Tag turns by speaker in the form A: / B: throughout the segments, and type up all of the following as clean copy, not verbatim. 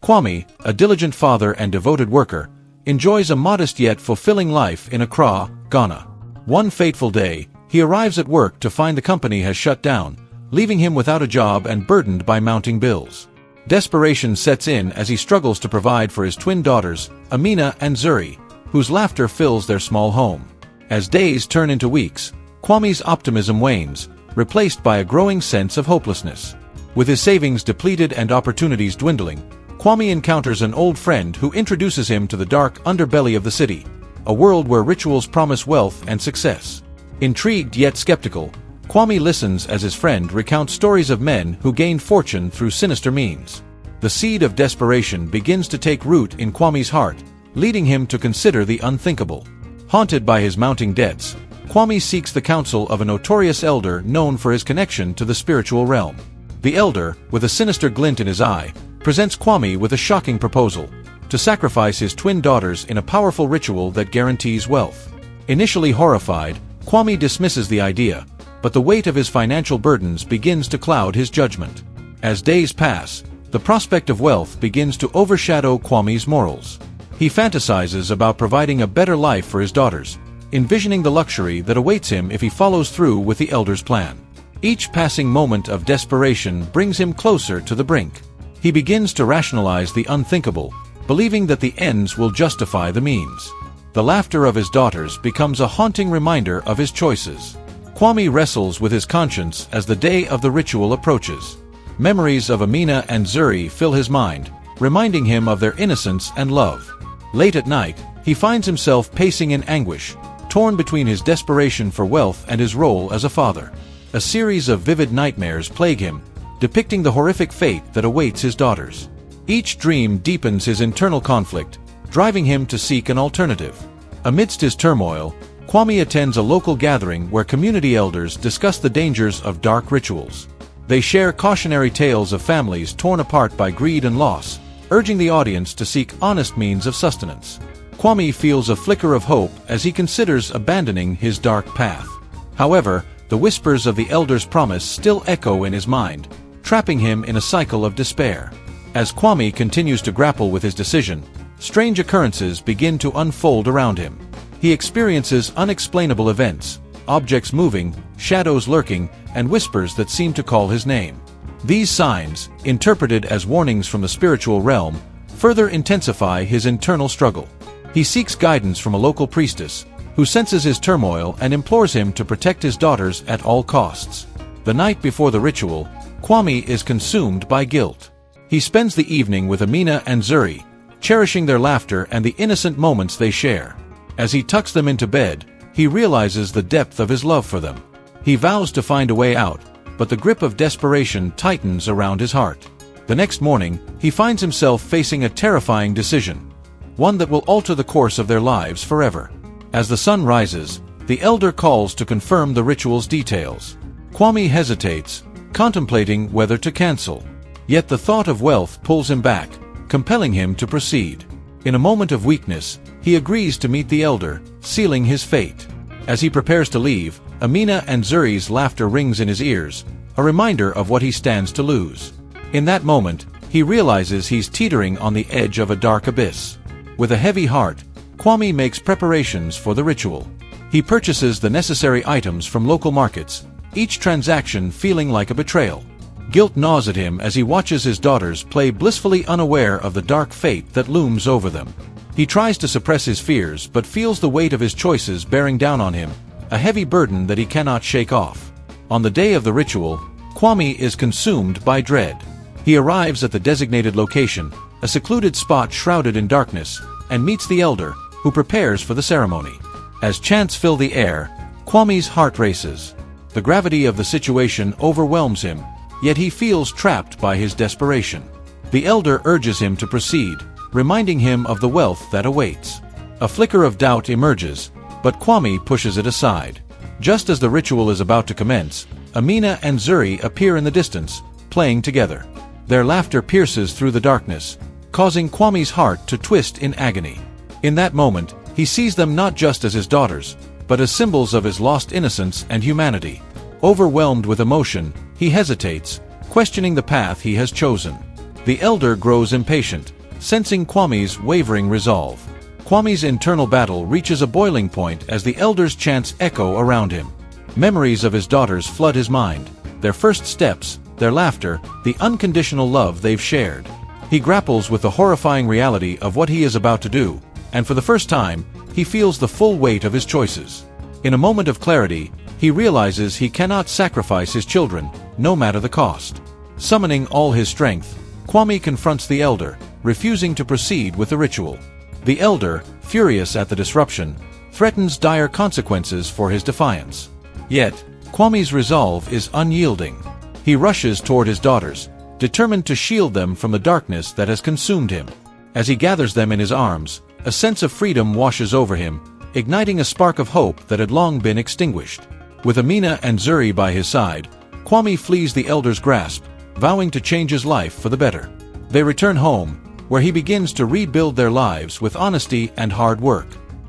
A: Kwame, a diligent father and devoted worker, enjoys a modest yet fulfilling life in Accra, Ghana. One fateful day, he arrives at work to find the company has shut down, leaving him without a job and burdened by mounting bills. Desperation sets in as he struggles to provide for his twin daughters, Amina and Zuri, whose laughter fills their small home. As days turn into weeks, Kwame's optimism wanes, replaced by a growing sense of hopelessness. With his savings depleted and opportunities dwindling, Kwame encounters an old friend who introduces him to the dark underbelly of the city, a world where rituals promise wealth and success. Intrigued yet skeptical, Kwame listens as his friend recounts stories of men who gained fortune through sinister means. The seed of desperation begins to take root in Kwame's heart, leading him to consider the unthinkable. Haunted by his mounting debts, Kwame seeks the counsel of a notorious elder known for his connection to the spiritual realm. The elder, with a sinister glint in his eye, presents Kwame with a shocking proposal: to sacrifice his twin daughters in a powerful ritual that guarantees wealth. Initially horrified, Kwame dismisses the idea, but the weight of his financial burdens begins to cloud his judgment. As days pass, the prospect of wealth begins to overshadow Kwame's morals. He fantasizes about providing a better life for his daughters, envisioning the luxury that awaits him if he follows through with the elder's plan. Each passing moment of desperation brings him closer to the brink. He begins to rationalize the unthinkable, believing that the ends will justify the means. The laughter of his daughters becomes a haunting reminder of his choices. Kwame wrestles with his conscience as the day of the ritual approaches. Memories of Amina and Zuri fill his mind, reminding him of their innocence and love. Late at night, he finds himself pacing in anguish, torn between his desperation for wealth and his role as a father. A series of vivid nightmares plague him, depicting the horrific fate that awaits his daughters. Each dream deepens his internal conflict, driving him to seek an alternative. Amidst his turmoil, Kwame attends a local gathering where community elders discuss the dangers of dark rituals. They share cautionary tales of families torn apart by greed and loss, urging the audience to seek honest means of sustenance. Kwame feels a flicker of hope as he considers abandoning his dark path. However, the whispers of the elder's promise still echo in his mind, trapping him in a cycle of despair. As Kwame continues to grapple with his decision, strange occurrences begin to unfold around him. He experiences unexplainable events, objects moving, shadows lurking, and whispers that seem to call his name. These signs, interpreted as warnings from the spiritual realm, further intensify his internal struggle. He seeks guidance from a local priestess, who senses his turmoil and implores him to protect his daughters at all costs. The night before the ritual, Kwame is consumed by guilt. He spends the evening with Amina and Zuri, cherishing their laughter and the innocent moments they share. As he tucks them into bed, he realizes the depth of his love for them. He vows to find a way out, but the grip of desperation tightens around his heart. The next morning, he finds himself facing a terrifying decision, one that will alter the course of their lives forever. As the sun rises, the elder calls to confirm the ritual's details. Kwame hesitates, contemplating whether to cancel. Yet the thought of wealth pulls him back, compelling him to proceed. In a moment of weakness, he agrees to meet the elder, sealing his fate. As he prepares to leave, Amina and Zuri's laughter rings in his ears, a reminder of what he stands to lose. In that moment, he realizes he's teetering on the edge of a dark abyss. With a heavy heart, Kwame makes preparations for the ritual. He purchases the necessary items from local markets, each transaction feeling like a betrayal. Guilt gnaws at him as he watches his daughters play blissfully unaware of the dark fate that looms over them. He tries to suppress his fears but feels the weight of his choices bearing down on him, a heavy burden that he cannot shake off. On the day of the ritual, Kwame is consumed by dread. He arrives at the designated location, a secluded spot shrouded in darkness, and meets the elder, who prepares for the ceremony. As chants fill the air, Kwame's heart races. The gravity of the situation overwhelms him, yet he feels trapped by his desperation. The elder urges him to proceed, reminding him of the wealth that awaits. A flicker of doubt emerges, but Kwame pushes it aside. Just as the ritual is about to commence, Amina and Zuri appear in the distance, playing together. Their laughter pierces through the darkness, causing Kwame's heart to twist in agony. In that moment, he sees them not just as his daughters, but as symbols of his lost innocence and humanity. Overwhelmed with emotion, he hesitates, questioning the path he has chosen. The elder grows impatient, sensing Kwame's wavering resolve. Kwame's internal battle reaches a boiling point as the elder's chants echo around him. Memories of his daughters flood his mind, their first steps, their laughter, the unconditional love they've shared. He grapples with the horrifying reality of what he is about to do, and for the first time, he feels the full weight of his choices. In a moment of clarity, he realizes he cannot sacrifice his children, no matter the cost. Summoning all his strength, Kwame confronts the elder, refusing to proceed with the ritual. The elder, furious at the disruption, threatens dire consequences for his defiance. Yet, Kwame's resolve is unyielding. He rushes toward his daughters, determined to shield them from the darkness that has consumed him. As he gathers them in his arms, a sense of freedom washes over him, igniting a spark of hope that had long been extinguished. With Amina and Zuri by his side, Kwame flees the elder's grasp, vowing to change his life for the better. They return home, where he begins to rebuild their lives with honesty and hard work.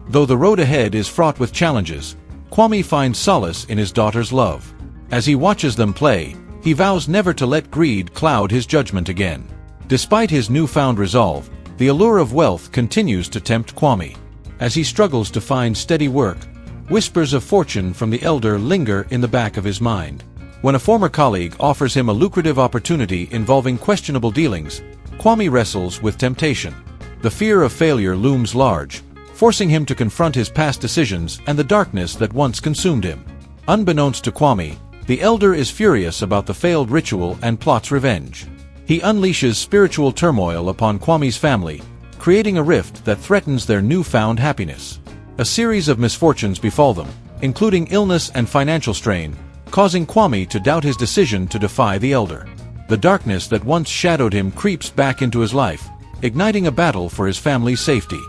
A: Though the road ahead is fraught with challenges, Kwame finds solace in his daughter's love. As he watches them play, he vows never to let greed cloud his judgment again. Despite his newfound resolve, the allure of wealth continues to tempt Kwame. As he struggles to find steady work, whispers of fortune from the elder linger in the back of his mind. When a former colleague offers him a lucrative opportunity involving questionable dealings, Kwame wrestles with temptation. The fear of failure looms large, forcing him to confront his past decisions and the darkness that once consumed him. Unbeknownst to Kwame, the elder is furious about the failed ritual and plots revenge. He unleashes spiritual turmoil upon Kwame's family, creating a rift that threatens their newfound happiness. A series of misfortunes befall them, including illness and financial strain, causing Kwame to doubt his decision to defy the elder. The darkness that once shadowed him creeps back into his life, igniting a battle for his family's safety.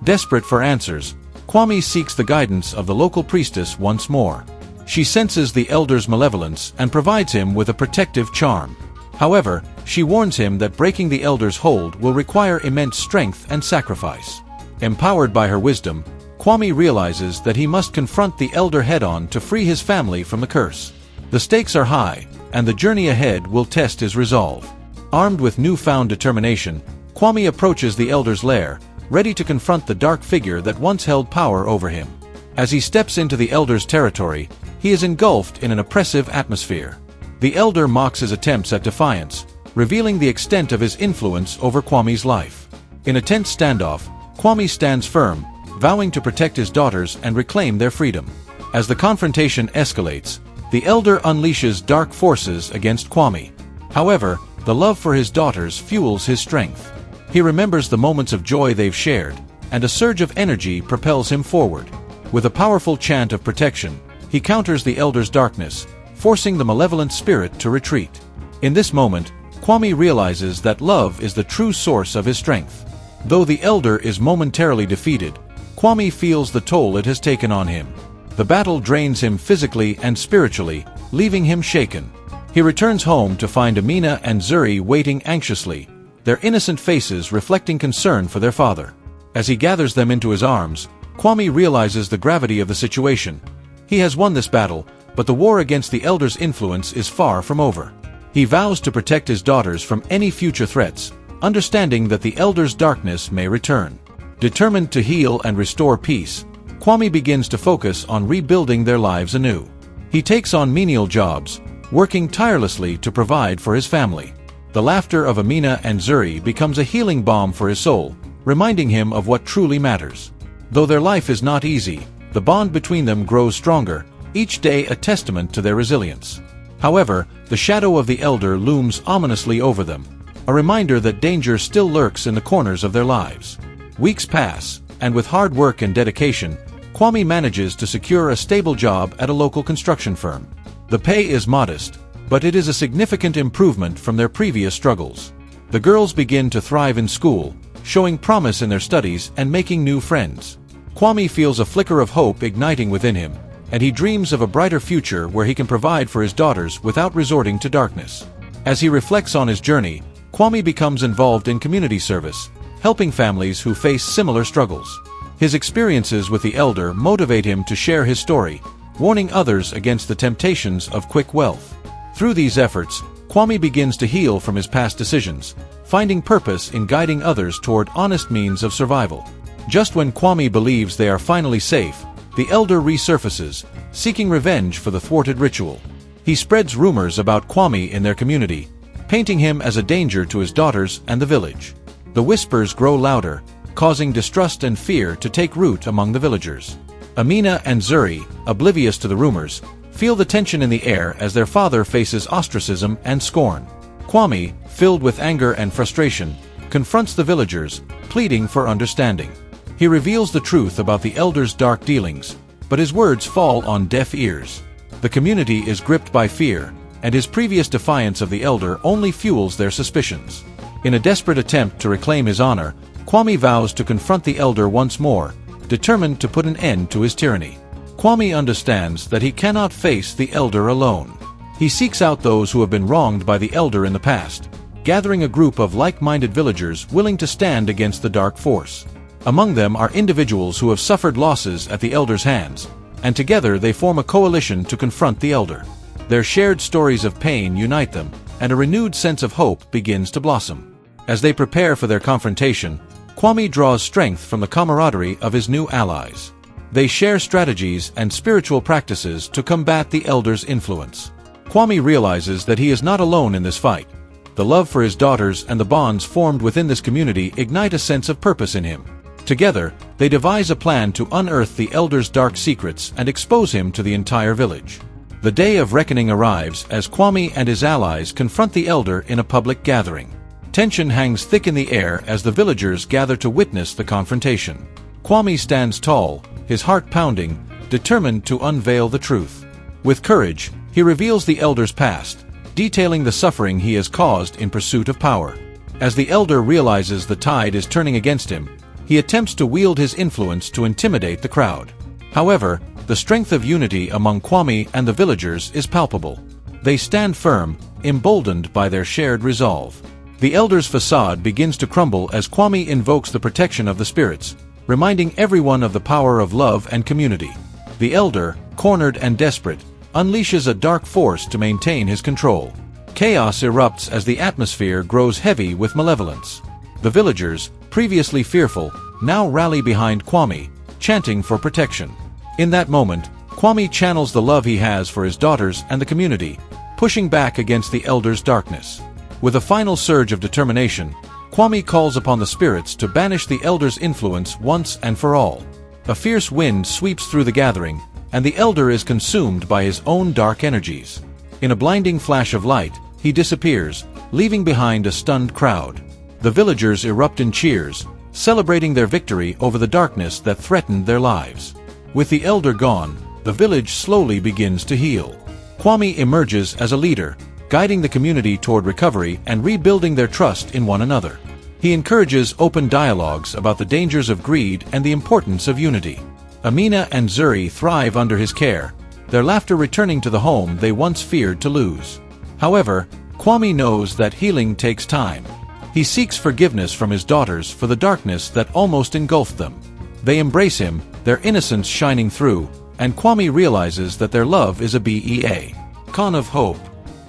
A: Desperate for answers, Kwame seeks the guidance of the local priestess once more. She senses the elder's malevolence and provides him with a protective charm. However, she warns him that breaking the elder's hold will require immense strength and sacrifice. Empowered by her wisdom, Kwame realizes that he must confront the elder head-on to free his family from the curse. The stakes are high, and the journey ahead will test his resolve. Armed with newfound determination, Kwame approaches the elder's lair, ready to confront the dark figure that once held power over him. As he steps into the elder's territory, he is engulfed in an oppressive atmosphere. The elder mocks his attempts at defiance, revealing the extent of his influence over Kwame's life. In a tense standoff, Kwame stands firm, vowing to protect his daughters and reclaim their freedom. As the confrontation escalates, the elder unleashes dark forces against Kwame. However, the love for his daughters fuels his strength. He remembers the moments of joy they've shared, and a surge of energy propels him forward. With a powerful chant of protection, he counters the elder's darkness, forcing the malevolent spirit to retreat. In this moment, Kwame realizes that love is the true source of his strength. Though the elder is momentarily defeated, Kwame feels the toll it has taken on him. The battle drains him physically and spiritually, leaving him shaken. He returns home to find Amina and Zuri waiting anxiously, their innocent faces reflecting concern for their father. As he gathers them into his arms, Kwame realizes the gravity of the situation. He has won this battle, but the war against the elder's influence is far from over. He vows to protect his daughters from any future threats, understanding that the elder's darkness may return. Determined to heal and restore peace, Kwame begins to focus on rebuilding their lives anew. He takes on menial jobs, working tirelessly to provide for his family. The laughter of Amina and Zuri becomes a healing balm for his soul, reminding him of what truly matters. Though their life is not easy, the bond between them grows stronger, each day a testament to their resilience. However, the shadow of the elder looms ominously over them, a reminder that danger still lurks in the corners of their lives. Weeks pass, and with hard work and dedication, Kwame manages to secure a stable job at a local construction firm. The pay is modest, but it is a significant improvement from their previous struggles. The girls begin to thrive in school, showing promise in their studies and making new friends. Kwame feels a flicker of hope igniting within him, and he dreams of a brighter future where he can provide for his daughters without resorting to darkness. As he reflects on his journey, Kwame becomes involved in community service, helping families who face similar struggles. His experiences with the elder motivate him to share his story, warning others against the temptations of quick wealth. Through these efforts, Kwame begins to heal from his past decisions, finding purpose in guiding others toward honest means of survival. Just when Kwame believes they are finally safe, the elder resurfaces, seeking revenge for the thwarted ritual. He spreads rumors about Kwame in their community, painting him as a danger to his daughters and the village. The whispers grow louder, causing distrust and fear to take root among the villagers. Amina and Zuri, oblivious to the rumors, feel the tension in the air as their father faces ostracism and scorn. Kwame, filled with anger and frustration, confronts the villagers, pleading for understanding. He reveals the truth about the elder's dark dealings, but his words fall on deaf ears. The community is gripped by fear, and his previous defiance of the elder only fuels their suspicions. In a desperate attempt to reclaim his honor, Kwame vows to confront the elder once more, determined to put an end to his tyranny. Kwame understands that he cannot face the elder alone. He seeks out those who have been wronged by the elder in the past, gathering a group of like-minded villagers willing to stand against the dark force. Among them are individuals who have suffered losses at the elder's hands, and together they form a coalition to confront the elder. Their shared stories of pain unite them, and a renewed sense of hope begins to blossom. As they prepare for their confrontation, Kwame draws strength from the camaraderie of his new allies. They share strategies and spiritual practices to combat the elder's influence. Kwame realizes that he is not alone in this fight. The love for his daughters and the bonds formed within this community ignite a sense of purpose in him. Together, they devise a plan to unearth the elder's dark secrets and expose him to the entire village. The day of reckoning arrives as Kwame and his allies confront the elder in a public gathering. Tension hangs thick in the air as the villagers gather to witness the confrontation. Kwame stands tall, his heart pounding, determined to unveil the truth. With courage, he reveals the elder's past, detailing the suffering he has caused in pursuit of power. As the elder realizes the tide is turning against him, he attempts to wield his influence to intimidate the crowd. However, the strength of unity among Kwame and the villagers is palpable. They stand firm, emboldened by their shared resolve. The elder's facade begins to crumble as Kwame invokes the protection of the spirits, reminding everyone of the power of love and community. The elder, cornered and desperate, unleashes a dark force to maintain his control. Chaos erupts as the atmosphere grows heavy with malevolence. The villagers, previously fearful, now rally behind Kwame, chanting for protection. In that moment, Kwame channels the love he has for his daughters and the community, pushing back against the elder's darkness. With a final surge of determination, Kwame calls upon the spirits to banish the elder's influence once and for all. A fierce wind sweeps through the gathering, and the elder is consumed by his own dark energies. In a blinding flash of light, he disappears, leaving behind a stunned crowd. The villagers erupt in cheers, celebrating their victory over the darkness that threatened their lives. With the elder gone, the village slowly begins to heal. Kwame emerges as a leader, guiding the community toward recovery and rebuilding their trust in one another. He encourages open dialogues about the dangers of greed and the importance of unity. Amina and Zuri thrive under his care, their laughter returning to the home they once feared to lose. However, Kwame knows that healing takes time. He seeks forgiveness from his daughters for the darkness that almost engulfed them. They embrace him, their innocence shining through, and Kwame realizes that their love is a beacon of hope.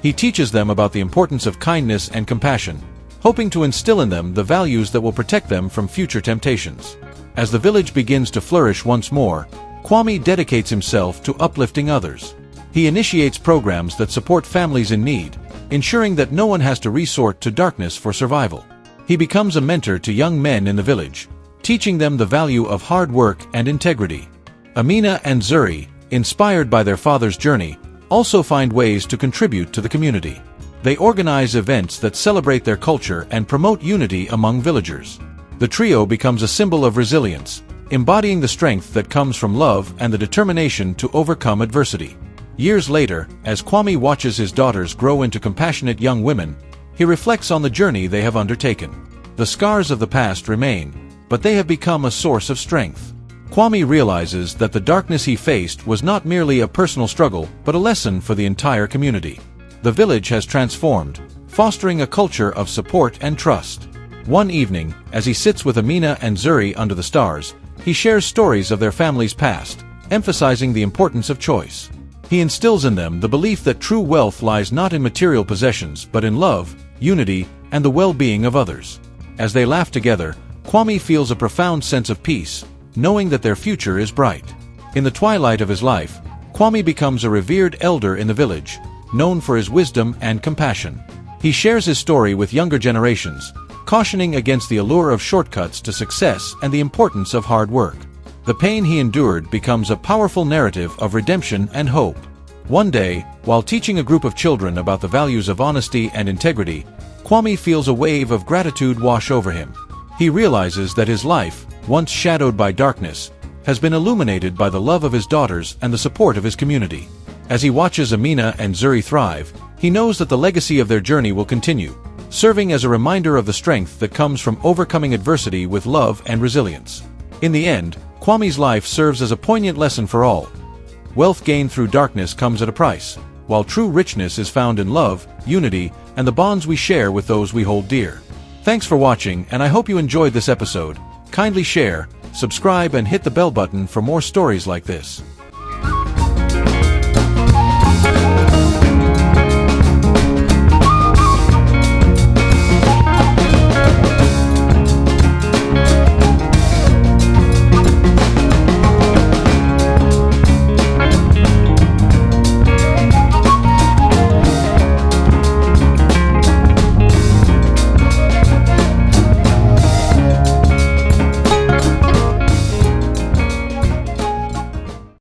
A: He teaches them about the importance of kindness and compassion, hoping to instill in them the values that will protect them from future temptations. As the village begins to flourish once more, Kwame dedicates himself to uplifting others. He initiates programs that support families in need, ensuring that no one has to resort to darkness for survival. He becomes a mentor to young men in the village, teaching them the value of hard work and integrity. Amina and Zuri, inspired by their father's journey, also find ways to contribute to the community. They organize events that celebrate their culture and promote unity among villagers. The trio becomes a symbol of resilience, embodying the strength that comes from love and the determination to overcome adversity. Years later, as Kwame watches his daughters grow into compassionate young women, he reflects on the journey they have undertaken. The scars of the past remain, but they have become a source of strength. Kwame realizes that the darkness he faced was not merely a personal struggle, but a lesson for the entire community. The village has transformed, fostering a culture of support and trust. One evening, as he sits with Amina and Zuri under the stars, he shares stories of their family's past, emphasizing the importance of choice. He instills in them the belief that true wealth lies not in material possessions but in love, unity, and the well-being of others. As they laugh together, Kwame feels a profound sense of peace, knowing that their future is bright. In the twilight of his life, Kwame becomes a revered elder in the village, known for his wisdom and compassion. He shares his story with younger generations, cautioning against the allure of shortcuts to success and the importance of hard work. The pain he endured becomes a powerful narrative of redemption and hope. One day, while teaching a group of children about the values of honesty and integrity, Kwame feels a wave of gratitude wash over him. He realizes that his life, once shadowed by darkness, has been illuminated by the love of his daughters and the support of his community. As he watches Amina and Zuri thrive, he knows that the legacy of their journey will continue, serving as a reminder of the strength that comes from overcoming adversity with love and resilience. In the end, Kwame's life serves as a poignant lesson for all. Wealth gained through darkness comes at a price, while true richness is found in love, unity, and the bonds we share with those we hold dear. Thanks for watching, and I hope you enjoyed this episode. Kindly share, subscribe, and hit the bell button for more stories like this.